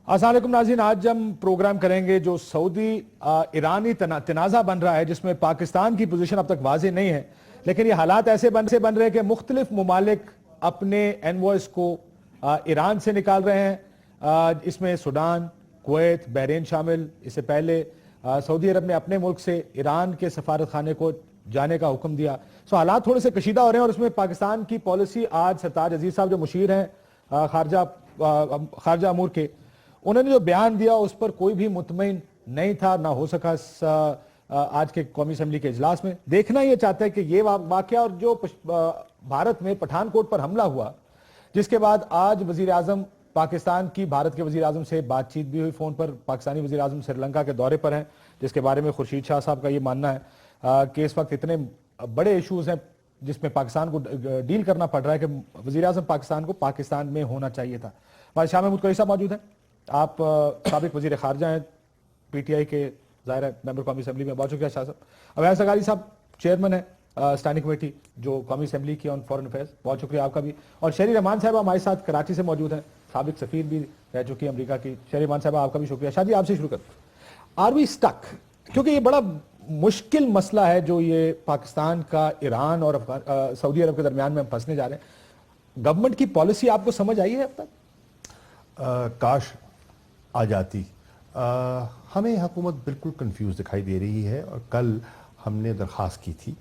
अस्सलाम वालेकुम नाज़रीन, आज हम प्रोग्राम करेंगे जो सऊदी ईरानी तनाज़ा बन रहा है, जिसमें पाकिस्तान की पोजीशन अब तक वाज़ेह नहीं है, लेकिन ये हालात ऐसे बन रहे हैं कि मुख्तलिफ ममालिक अपने एनवॉयस को ईरान से निकाल रहे हैं। इसमें सूडान, कुवैत, बहरीन शामिल। इससे पहले सऊदी अरब ने अपने मुल्क से ईरान के सफारत खाने को जाने का हुक्म दिया। सो हालात थोड़े से कशीदा हो रहे हैं और उसमें पाकिस्तान की पॉलिसी, आज सरताज अजीज साहब जो मुशीर हैं खारजा अमूर के, उन्होंने जो बयान दिया उस पर कोई भी मुतमईन नहीं था, ना हो सका आज के कौमी असम्बली के इजलास में। देखना ये चाहता है कि ये वाकया और जो भारत में पठानकोट पर हमला हुआ, जिसके बाद आज वजीर आजम पाकिस्तान की भारत के वजीर आजम से बातचीत भी हुई फोन पर। पाकिस्तानी वजीर आजम श्रीलंका के दौरे पर हैं, जिसके बारे में खुर्शीद शाह साहब का ये मानना है कि इस वक्त इतने बड़े इशूज हैं जिसमें पाकिस्तान को डील करना पड़ रहा है कि वजीर आजम पाकिस्तान को पाकिस्तान में होना चाहिए था। हमारे शाह महमूद कुरैशी साहब मौजूद हैं, आप साबिक वजीर खारजा हैं, पीटीआई के ज़ाहिर है मेंबर कौमी असम्बली में। बहुत शुक्रिया शाह साहब। अवैस अगारी साहब चेयरमैन है स्टैंडिंग कमेटी जो कौमी असम्बली की ऑन फॉरेन अफेयर्स, बहुत शुक्रिया आपका भी। और शहरी रहमान साहब हमारे साथ कराची से मौजूद हैं, साबिक सफीर भी रह चुकी है अमरीका की। शहरी रहमान साहब आपका भी शुक्रिया। शाह जी आपसे शुरू कर, आर वी स्टक, क्योंकि ये बड़ा मुश्किल मसला है जो ये पाकिस्तान का ईरान और सऊदी अरब के दरमियान में हम फंसने जा रहे हैं। गवर्नमेंट की पॉलिसी आपको समझ आई है अब तक? काश आ जाती। हमें हुकूमत बिल्कुल कंफ्यूज दिखाई दे रही है और कल हमने दरख्वास्त की थी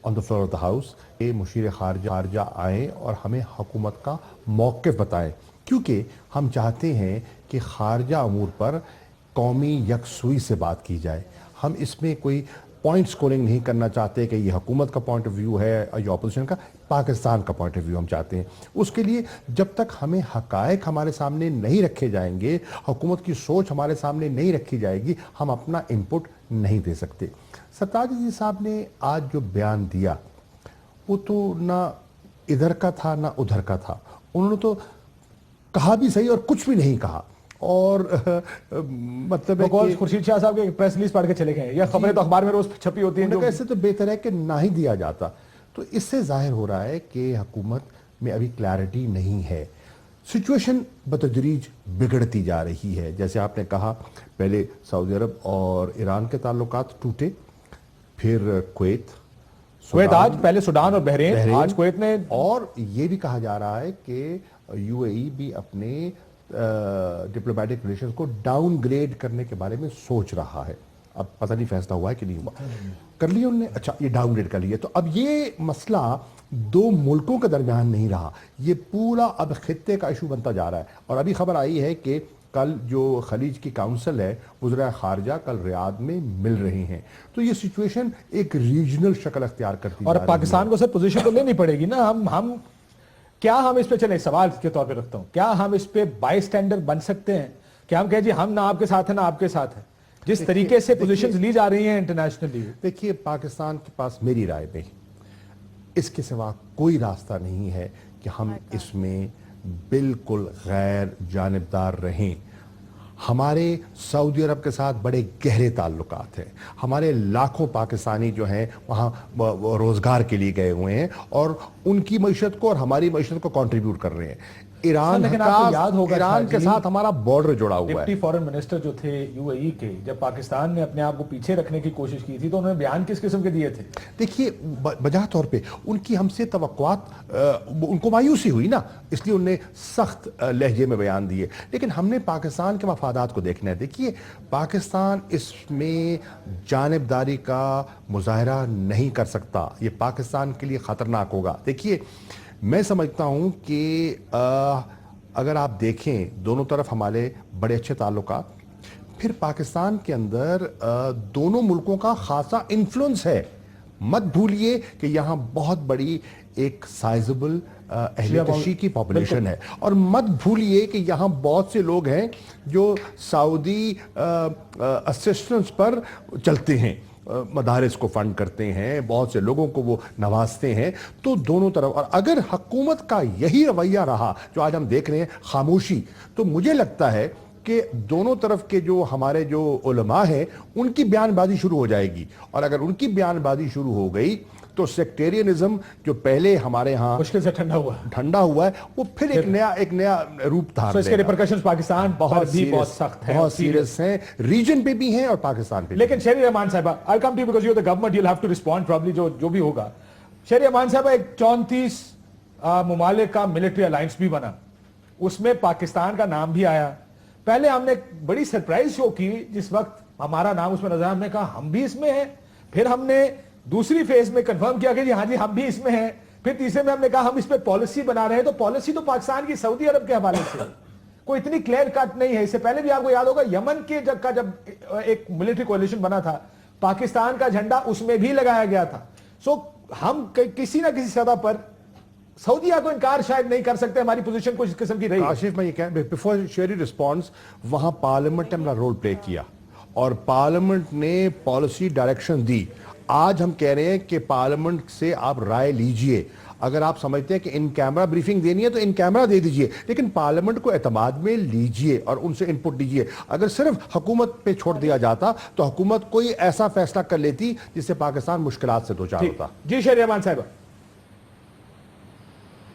on the floor of the house कि मुशीर खारजा आए और हमें हुकूमत का मौक़िफ़ बताएं, क्योंकि हम चाहते हैं कि खारजा अमूर पर कौमी यकसुई से बात की जाए। हम इसमें कोई पॉइंट स्कोरिंग नहीं करना चाहते कि ये हुकूमत का पॉइंट ऑफ व्यू है या अपोजिशन का, पाकिस्तान का पॉइंट ऑफ व्यू हम चाहते हैं। उसके लिए जब तक हमें हकायक हमारे सामने नहीं रखे जाएंगे, हुकूमत की सोच हमारे सामने नहीं रखी जाएगी, हम अपना इनपुट नहीं दे सकते। सरताज जी साहब ने आज जो बयान दिया वो तो ना इधर का था ना उधर का था। उन्होंने तो कहा भी सही और कुछ भी नहीं कहा। और मतलब है खुर्शीद शाह साहब के प्रेस रिलीज पढ़ के चले गए, या खबरें तो अखबार में रोज छपी होती हैं, ऐसे तो बेहतर है कि ना ही दिया जाता। तो इससे जाहिर हो रहा है कि हुकूमत में अभी क्लैरिटी नहीं है। सिचुएशन बतदरीज बिगड़ती जा रही है। जैसे आपने कहा, पहले सऊदी अरब और ईरान के ताल्लुकात टूटे, फिर कुवैत आज, पहले सूडान और बहरीन, आज कुवैत ने, और ये भी कहा जा रहा है कि यूएई भी अपने डिप्लोमेटिक रिलेशंस को डाउनग्रेड करने के बारे में सोच रहा है। अब पता नहीं फैसला हुआ है कि नहीं हुआ, कर लिया उन्होंने, अच्छा ये डाउनग्रेड कर लिया। तो अब ये मसला दो मुल्कों के दरमियान नहीं रहा, ये पूरा अब खित्ते का इशू बनता जा रहा है। और अभी खबर आई है कि कल जो खलीज की काउंसिल है, वज़ीर खारजा कल रियाद में मिल रहे हैं। तो ये सिचुएशन एक रीजनल शक्ल अख्तियार करती है। और पाकिस्तान को सर पोजीशन तो लेनी पड़ेगी ना। हम इस पे, चले सवाल के तौर पे रखता हूं, क्या हम इस पे बाई स्टैंडर बन सकते हैं कि हम कहें जी हम ना आपके साथ है ना आपके साथ है, जिस तरीके से पोजीशंस ली जा रही हैं इंटरनेशनली? देखिए, पाकिस्तान के पास मेरी राय में इसके सिवा कोई रास्ता नहीं है कि हम इसमें बिल्कुल गैर जानिबदार रहें। हमारे सऊदी अरब के साथ बड़े गहरे ताल्लुकात हैं। हमारे लाखों पाकिस्तानी जो हैं वहाँ रोज़गार के लिए गए हुए हैं और उनकी मईशत को और हमारी मईशत को कंट्रीब्यूट कर रहे हैं। ईरान के साथ हमारा बॉर्डर जुड़ा हुआ है। डिप्टी फॉरेन मिनिस्टर जो थे यूएई के, जब पाकिस्तान ने अपने आप को पीछे रखने की कोशिश की थी तो उन्होंने बयान किस किस्म के दिए थे? देखिए, बजाह तौर पे उनकी हमसे तवक्कुआत, उनको मायूसी हुई ना, इसलिए उन्होंने सख्त लहजे में बयान दिए। लेकिन हमने पाकिस्तान के मफादात को देखना है। देखिए, पाकिस्तान इसमें जानिबदारी का मुजाहरा नहीं कर सकता, ये पाकिस्तान के लिए खतरनाक होगा। देखिए, मैं समझता हूं कि अगर आप देखें दोनों तरफ हमारे बड़े अच्छे ताल्लुकात, फिर पाकिस्तान के अंदर दोनों मुल्कों का खासा इन्फ्लुएंस है। मत भूलिए कि यहाँ बहुत बड़ी एक साइजेबल अहले की पॉपुलेशन है, और मत भूलिए कि यहाँ बहुत से लोग हैं जो सऊदी असिस्टेंस पर चलते हैं, मदारिस को फंड करते हैं, बहुत से लोगों को वो नवाजते हैं। तो दोनों तरफ, और अगर हुकूमत का यही रवैया रहा जो आज हम देख रहे हैं, खामोशी, तो मुझे लगता है कि दोनों तरफ के जो हमारे जो उलमा हैं उनकी बयानबाजी शुरू हो जाएगी। और अगर उनकी बयानबाजी शुरू हो गई تو سیکٹیرینزم جو پہلے ہمارے ہاں مشکل سے ٹھنڈا ہوا ہے وہ پھر ایک نیا روپ دھار اس کے ریپرکشنز پاکستان بہت سخت ہیں, بہت سیریس ہیں, ریجن پہ بھی ہیں اور پاکستان پہ. لیکن شہری رحمان صاحبہ, I'll come to you because you're the government, you'll have to respond probably جو بھی ہوگا. شہری رحمان صاحبہ, ایک 34 ممالک کا ملٹری الائنس بھی بنا, اس میں پاکستان کا نام بھی آیا. پہلے ہم نے بڑی سرپرائز شو کی جس وقت ہمارا نام اس میں نظر, ہم نے کہا ہم بھی اس میں ہیں. پھر ہم نے دوسری فیز میں کنفرم کیا کہ ہاں جی ہم بھی اس میں ہیں. پھر تیسرے میں ہم نے کہا ہم اس پہ پالیسی بنا رہے ہیں, تو پالیسی تو پاکستان کی سعودی عرب کے حوالے سے کوئی اتنی کلیئر کٹ نہیں ہے. اس سے پہلے بھی آپ کو یاد ہوگا یمن کے جب ایک ملٹری کولیشن بنا تھا, پاکستان کا جھنڈا اس میں بھی لگایا گیا تھا. سو ہم کسی نہ کسی سطح پر سعودیہ کو انکار شاید نہیں کر سکتے, ہماری پوزیشن کچھ اس قسم کی رہی. آصف میں یہ کہہ, بیفور شیری رسپانس, وہاں پارلیمنٹ نے اپنا رول پلے کیا اور پارلیمنٹ نے پالیسی ڈائریکشن دی. آج ہم کہہ رہے ہیں کہ پارلیمنٹ سے آپ رائے لیجئے, اگر آپ سمجھتے ہیں کہ ان کیمرہ بریفنگ دینی ہے تو ان کیمرہ دے دیجئے, لیکن پارلیمنٹ کو اعتماد میں لیجئے اور ان سے انپٹ لیجئے. اگر صرف حکومت پہ چھوڑ دیا جاتا تو حکومت کوئی ایسا فیصلہ کر لیتی جس سے پاکستان مشکلات سے دوچار ہوتا. جی شہری رحمان صاحبہ.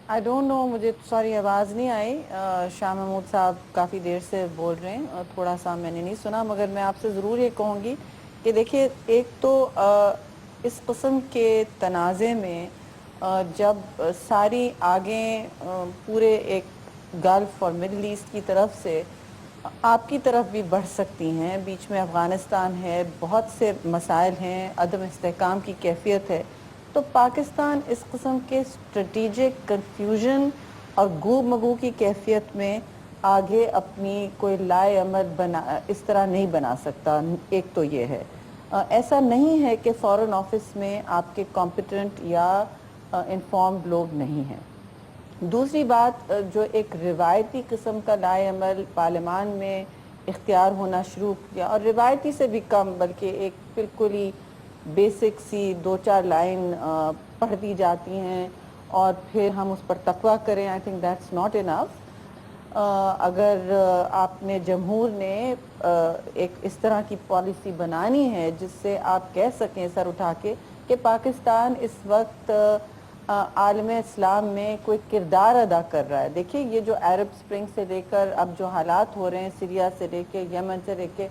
I don't know, مجھے سوری آواز نہیں آئی. شاہ محمود صاحب کافی دیر سے بول رہے ہیں, تھوڑا سا میں نے نہیں سنا, مگر میں آپ سے ضرور یہ کہوں گی کہ دیکھیے, ایک تو اس قسم کے تنازع میں جب ساری آگیں پورے ایک گلف اور مڈل ایسٹ کی طرف سے آپ کی طرف بھی بڑھ سکتی ہیں, بیچ میں افغانستان ہے, بہت سے مسائل ہیں, عدم استحکام کی کیفیت ہے, تو پاکستان اس قسم کے اسٹریٹجک کنفیوژن اور گو مگو کی کیفیت میں آگے اپنی کوئی لائے عمل اس طرح نہیں بنا سکتا. ایک تو یہ ہے, ایسا نہیں ہے کہ فارن آفس میں آپ کے کمپیٹنٹ یا انفارمڈ لوگ نہیں ہیں. دوسری بات, جو ایک روایتی قسم کا لائے عمل پارلیمان میں اختیار ہونا شروع کیا, اور روایتی سے بھی کم بلکہ ایک بالکل ہی بیسک سی 2-4 لائن پڑھ دی جاتی ہیں اور پھر ہم اس پر تقویٰ کریں, I think that's not enough. اگر آپ نے جمہور نے ایک اس طرح کی پالیسی بنانی ہے جس سے آپ کہہ سکیں سر اٹھا کے کہ پاکستان اس وقت عالم اسلام میں کوئی کردار ادا کر رہا ہے. دیکھیے, یہ جو عرب سپرنگ سے لے کر اب جو حالات ہو رہے ہیں, سیریا سے لے کے یمن سے لے کے,